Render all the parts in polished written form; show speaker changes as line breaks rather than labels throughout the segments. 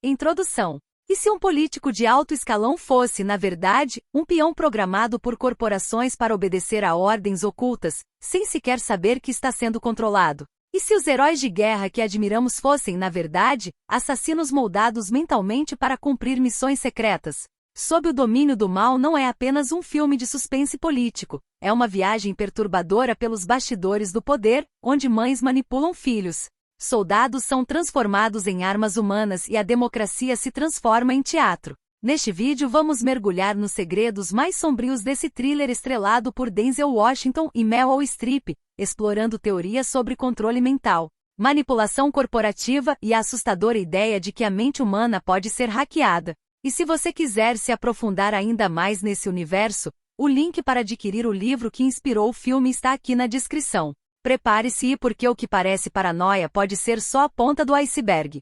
Introdução. E se um político de alto escalão fosse, na verdade, um peão programado por corporações para obedecer a ordens ocultas, sem sequer saber que está sendo controlado? E se os heróis de guerra que admiramos fossem, na verdade, assassinos moldados mentalmente para cumprir missões secretas? Sob o Domínio do Mal não é apenas um filme de suspense político, é uma viagem perturbadora pelos bastidores do poder, onde mães manipulam filhos. Soldados são transformados em armas humanas e a democracia se transforma em teatro. Neste vídeo vamos mergulhar nos segredos mais sombrios desse thriller estrelado por Denzel Washington e Meryl Streep, explorando teorias sobre controle mental, manipulação corporativa e a assustadora ideia de que a mente humana pode ser hackeada. E se você quiser se aprofundar ainda mais nesse universo, o link para adquirir o livro que inspirou o filme está aqui na descrição. Prepare-se porque o que parece paranoia pode ser só a ponta do iceberg.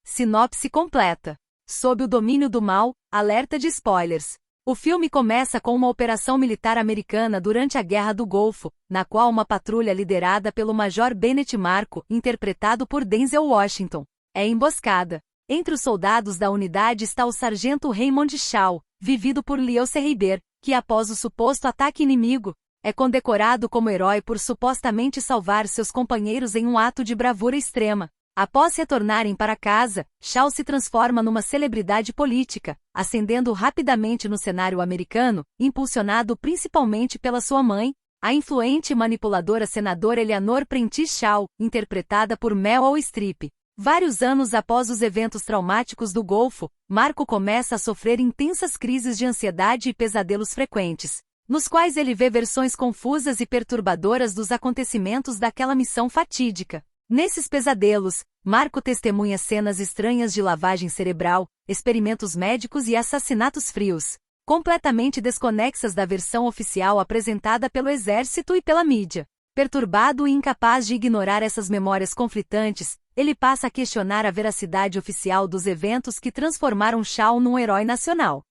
Sinopse completa. Sob o domínio do mal, alerta de spoilers. O filme começa com uma operação militar americana durante a Guerra do Golfo, na qual uma patrulha liderada pelo Major Bennett Marco, interpretado por Denzel Washington, é emboscada. Entre os soldados da unidade está o sargento Raymond Shaw, vivido por Leo Serriber, que após o suposto ataque inimigo, é condecorado como herói por supostamente salvar seus companheiros em um ato de bravura extrema. Após retornarem para casa, Shaw se transforma numa celebridade política, ascendendo rapidamente no cenário americano, impulsionado principalmente pela sua mãe, a influente e manipuladora senadora Eleanor Prentice Shaw, interpretada por Meryl Streep. Vários anos após os eventos traumáticos do Golfo, Marco começa a sofrer intensas crises de ansiedade e pesadelos frequentes, nos quais ele vê versões confusas e perturbadoras dos acontecimentos daquela missão fatídica. Nesses pesadelos, Marco testemunha cenas estranhas de lavagem cerebral, experimentos médicos e assassinatos frios, completamente desconexas da versão oficial apresentada pelo exército e pela mídia. Perturbado e incapaz de ignorar essas memórias conflitantes, ele passa a questionar a veracidade oficial dos eventos que transformaram Shaw num herói nacional.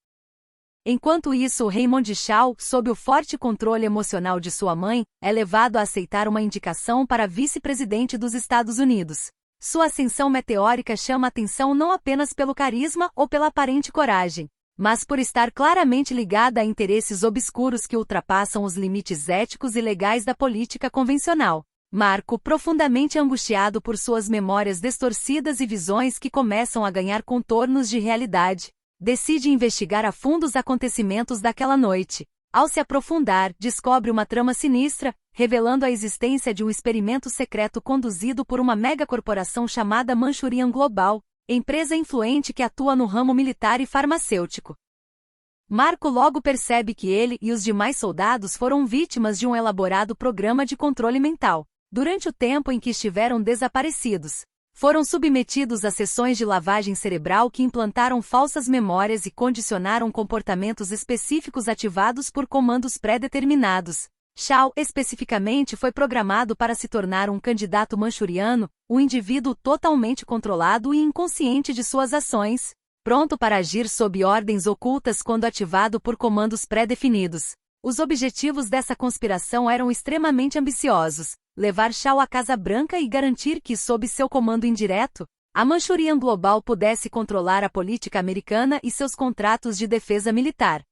Enquanto isso, Raymond Shaw, sob o forte controle emocional de sua mãe, é levado a aceitar uma indicação para vice-presidente dos Estados Unidos. Sua ascensão meteórica chama atenção não apenas pelo carisma ou pela aparente coragem, mas por estar claramente ligada a interesses obscuros que ultrapassam os limites éticos e legais da política convencional. Marco, profundamente angustiado por suas memórias distorcidas e visões que começam a ganhar contornos de realidade, decide investigar a fundo os acontecimentos daquela noite. Ao se aprofundar, descobre uma trama sinistra, revelando a existência de um experimento secreto conduzido por uma megacorporação chamada Manchurian Global, empresa influente que atua no ramo militar e farmacêutico. Marco logo percebe que ele e os demais soldados foram vítimas de um elaborado programa de controle mental. Durante o tempo em que estiveram desaparecidos, foram submetidos a sessões de lavagem cerebral que implantaram falsas memórias e condicionaram comportamentos específicos ativados por comandos pré-determinados. Shaw, especificamente, foi programado para se tornar um candidato manchuriano, um indivíduo totalmente controlado e inconsciente de suas ações, pronto para agir sob ordens ocultas quando ativado por comandos pré-definidos. Os objetivos dessa conspiração eram extremamente ambiciosos: levar Shaw à Casa Branca e garantir que, sob seu comando indireto, a Manchurian Global pudesse controlar a política americana e seus contratos de defesa militar.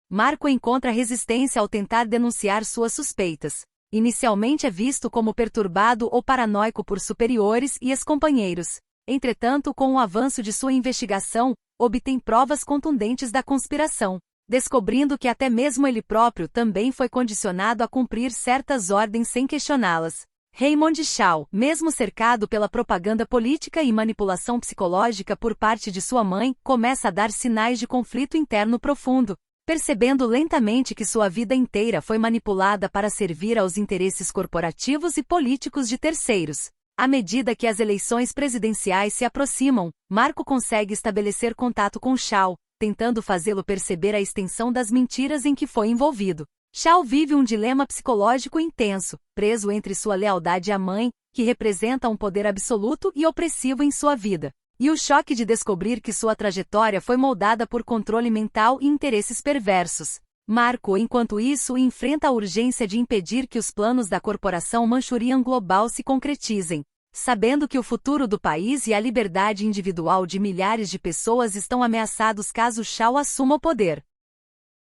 Marco encontra resistência ao tentar denunciar suas suspeitas. Inicialmente é visto como perturbado ou paranoico por superiores e ex-companheiros. Entretanto, com o avanço de sua investigação, obtém provas contundentes da conspiração, descobrindo que até mesmo ele próprio também foi condicionado a cumprir certas ordens sem questioná-las. Raymond Shaw, mesmo cercado pela propaganda política e manipulação psicológica por parte de sua mãe, começa a dar sinais de conflito interno profundo, percebendo lentamente que sua vida inteira foi manipulada para servir aos interesses corporativos e políticos de terceiros. À medida que as eleições presidenciais se aproximam, Marco consegue estabelecer contato com Shaw, tentando fazê-lo perceber a extensão das mentiras em que foi envolvido. Shaw vive um dilema psicológico intenso, preso entre sua lealdade à mãe, que representa um poder absoluto e opressivo em sua vida, e o choque de descobrir que sua trajetória foi moldada por controle mental e interesses perversos. Marco, enquanto isso, enfrenta a urgência de impedir que os planos da corporação Manchurian Global se concretizem. sabendo que o futuro do país e a liberdade individual de milhares de pessoas estão ameaçados caso Shao assuma o poder.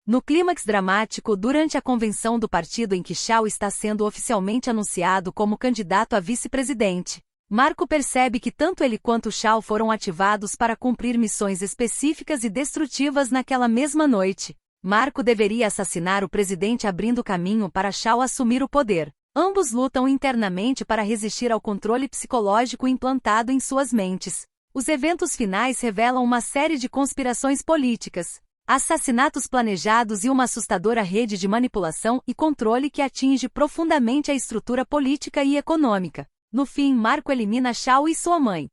No clímax dramático durante a convenção do partido em que Shao está sendo oficialmente anunciado como candidato a vice-presidente, Marco percebe que tanto ele quanto Shao foram ativados para cumprir missões específicas e destrutivas naquela mesma noite. Marco deveria assassinar o presidente abrindo caminho para Shao assumir o poder. Ambos lutam internamente para resistir ao controle psicológico implantado em suas mentes. Os eventos finais revelam uma série de conspirações políticas, assassinatos planejados e uma assustadora rede de manipulação e controle que atinge profundamente a estrutura política e econômica. No fim, Marco elimina Shao e sua mãe.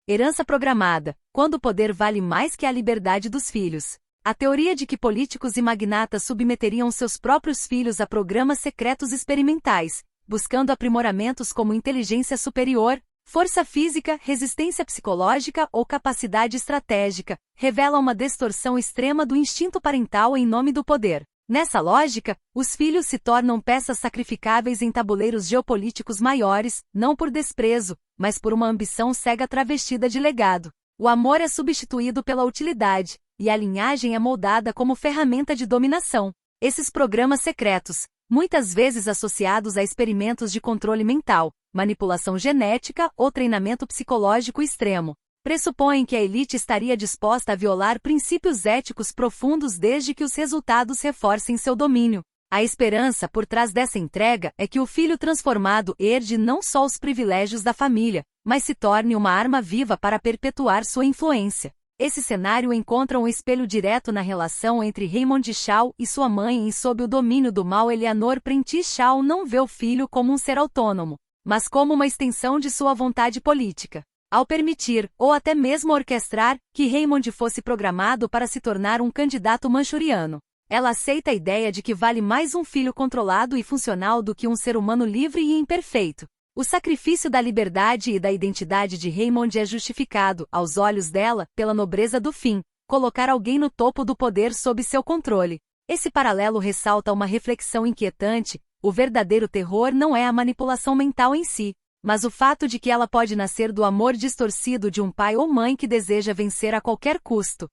Herança programada, quando o poder vale mais que a liberdade dos filhos. A teoria de que políticos e magnatas submeteriam seus próprios filhos a programas secretos experimentais, buscando aprimoramentos como inteligência superior, força física, resistência psicológica ou capacidade estratégica, revela uma distorção extrema do instinto parental em nome do poder. Nessa lógica, os filhos se tornam peças sacrificáveis em tabuleiros geopolíticos maiores, não por desprezo, mas por uma ambição cega travestida de legado. O amor é substituído pela utilidade, e a linhagem é moldada como ferramenta de dominação. Esses programas secretos, muitas vezes associados a experimentos de controle mental, manipulação genética ou treinamento psicológico extremo, pressupõem que a elite estaria disposta a violar princípios éticos profundos desde que os resultados reforcem seu domínio. A esperança por trás dessa entrega é que o filho transformado herde não só os privilégios da família, mas se torne uma arma viva para perpetuar sua influência. Esse cenário encontra um espelho direto na relação entre Raymond Shao e sua mãe, e sob o domínio do mal Eleanor Prentice Shao não vê o filho como um ser autônomo, mas como uma extensão de sua vontade política. Ao permitir, ou até mesmo orquestrar, que Raymond fosse programado para se tornar um candidato manchuriano, ela aceita a ideia de que vale mais um filho controlado e funcional do que um ser humano livre e imperfeito. O sacrifício da liberdade e da identidade de Raymond é justificado, aos olhos dela, pela nobreza do fim, colocar alguém no topo do poder sob seu controle. Esse paralelo ressalta uma reflexão inquietante: o verdadeiro terror não é a manipulação mental em si, mas o fato de que ela pode nascer do amor distorcido de um pai ou mãe que deseja vencer a qualquer custo.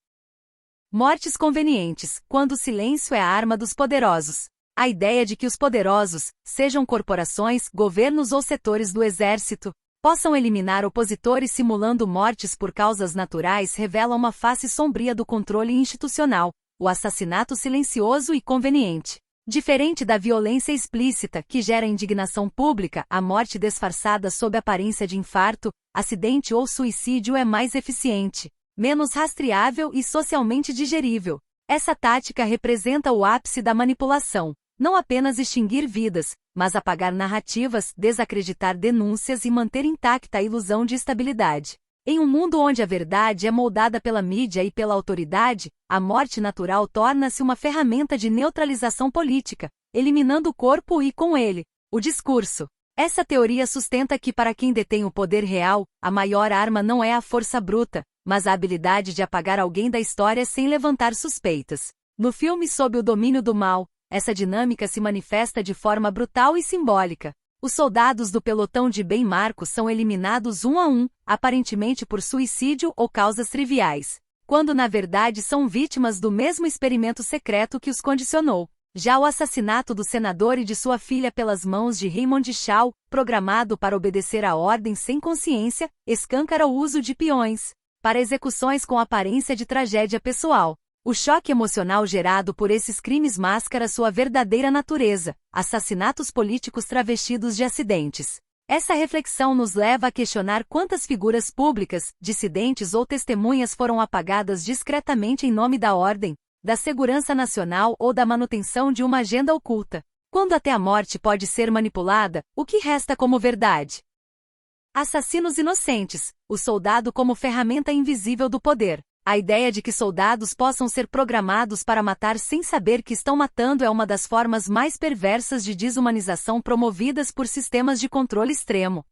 Mortes convenientes, quando o silêncio é a arma dos poderosos. A ideia de que os poderosos, sejam corporações, governos ou setores do exército, possam eliminar opositores simulando mortes por causas naturais revela uma face sombria do controle institucional, o assassinato silencioso e conveniente. Diferente da violência explícita, que gera indignação pública, a morte disfarçada sob aparência de infarto, acidente ou suicídio é mais eficiente, menos rastreável e socialmente digerível. Essa tática representa o ápice da manipulação. Não apenas extinguir vidas, mas apagar narrativas, desacreditar denúncias e manter intacta a ilusão de estabilidade. Em um mundo onde a verdade é moldada pela mídia e pela autoridade, a morte natural torna-se uma ferramenta de neutralização política, eliminando o corpo e, com ele, o discurso. Essa teoria sustenta que para quem detém o poder real, a maior arma não é a força bruta, mas a habilidade de apagar alguém da história sem levantar suspeitas. No filme Sob o Domínio do Mal, essa dinâmica se manifesta de forma brutal e simbólica. Os soldados do pelotão de bem Marco são eliminados um a um, aparentemente por suicídio ou causas triviais, quando na verdade são vítimas do mesmo experimento secreto que os condicionou. Já o assassinato do senador e de sua filha pelas mãos de Raymond Shao, programado para obedecer a ordens sem consciência, escâncara o uso de peões para execuções com aparência de tragédia pessoal. O choque emocional gerado por esses crimes mascara sua verdadeira natureza: assassinatos políticos travestidos de acidentes. Essa reflexão nos leva a questionar quantas figuras públicas, dissidentes ou testemunhas foram apagadas discretamente em nome da ordem, da segurança nacional ou da manutenção de uma agenda oculta. Quando até a morte pode ser manipulada, o que resta como verdade? Assassinos inocentes, o soldado como ferramenta invisível do poder. A ideia de que soldados possam ser programados para matar sem saber que estão matando é uma das formas mais perversas de desumanização promovidas por sistemas de controle extremo.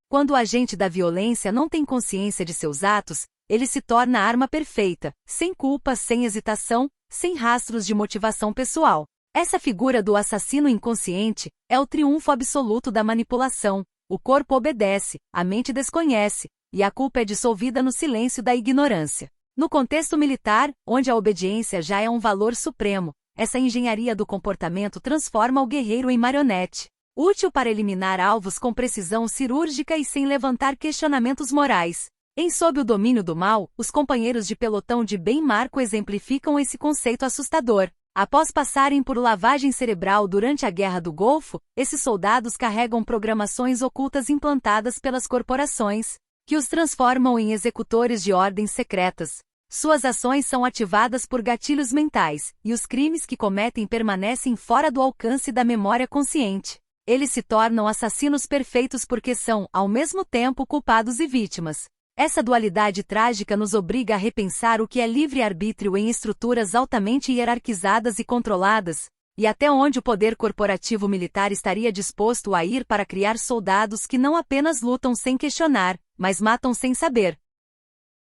Quando o agente da violência não tem consciência de seus atos, ele se torna a arma perfeita, sem culpa, sem hesitação, sem rastros de motivação pessoal. Essa figura do assassino inconsciente é o triunfo absoluto da manipulação, O corpo obedece, a mente desconhece, e a culpa é dissolvida no silêncio da ignorância. No contexto militar, onde a obediência já é um valor supremo, essa engenharia do comportamento transforma o guerreiro em marionete, útil para eliminar alvos com precisão cirúrgica e sem levantar questionamentos morais. Em Sob o Domínio do Mal, os companheiros de pelotão de Ben Marco exemplificam esse conceito assustador. Após passarem por lavagem cerebral durante a Guerra do Golfo, esses soldados carregam programações ocultas implantadas pelas corporações, que os transformam em executores de ordens secretas. Suas ações são ativadas por gatilhos mentais, e os crimes que cometem permanecem fora do alcance da memória consciente. Eles se tornam assassinos perfeitos porque são, ao mesmo tempo, culpados e vítimas. Essa dualidade trágica nos obriga a repensar o que é livre-arbítrio em estruturas altamente hierarquizadas e controladas, e até onde o poder corporativo militar estaria disposto a ir para criar soldados que não apenas lutam sem questionar, mas matam sem saber.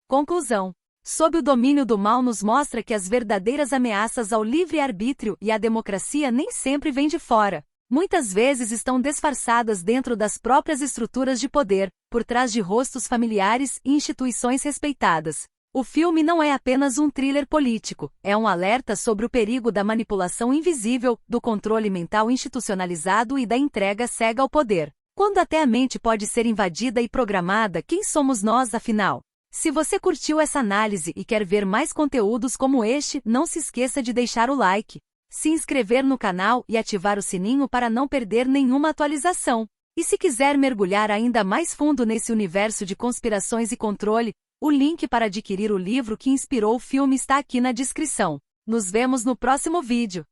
Conclusão. Sob o Domínio do Mal nos mostra que as verdadeiras ameaças ao livre-arbítrio e à democracia nem sempre vêm de fora. Muitas vezes estão disfarçadas dentro das próprias estruturas de poder, por trás de rostos familiares e instituições respeitadas. O filme não é apenas um thriller político, é um alerta sobre o perigo da manipulação invisível, do controle mental institucionalizado e da entrega cega ao poder. Quando até a mente pode ser invadida e programada, quem somos nós afinal? Se você curtiu essa análise e quer ver mais conteúdos como este, não se esqueça de deixar o like, se inscrever no canal e ativar o sininho para não perder nenhuma atualização. E se quiser mergulhar ainda mais fundo nesse universo de conspirações e controle, o link para adquirir o livro que inspirou o filme está aqui na descrição. Nos vemos no próximo vídeo.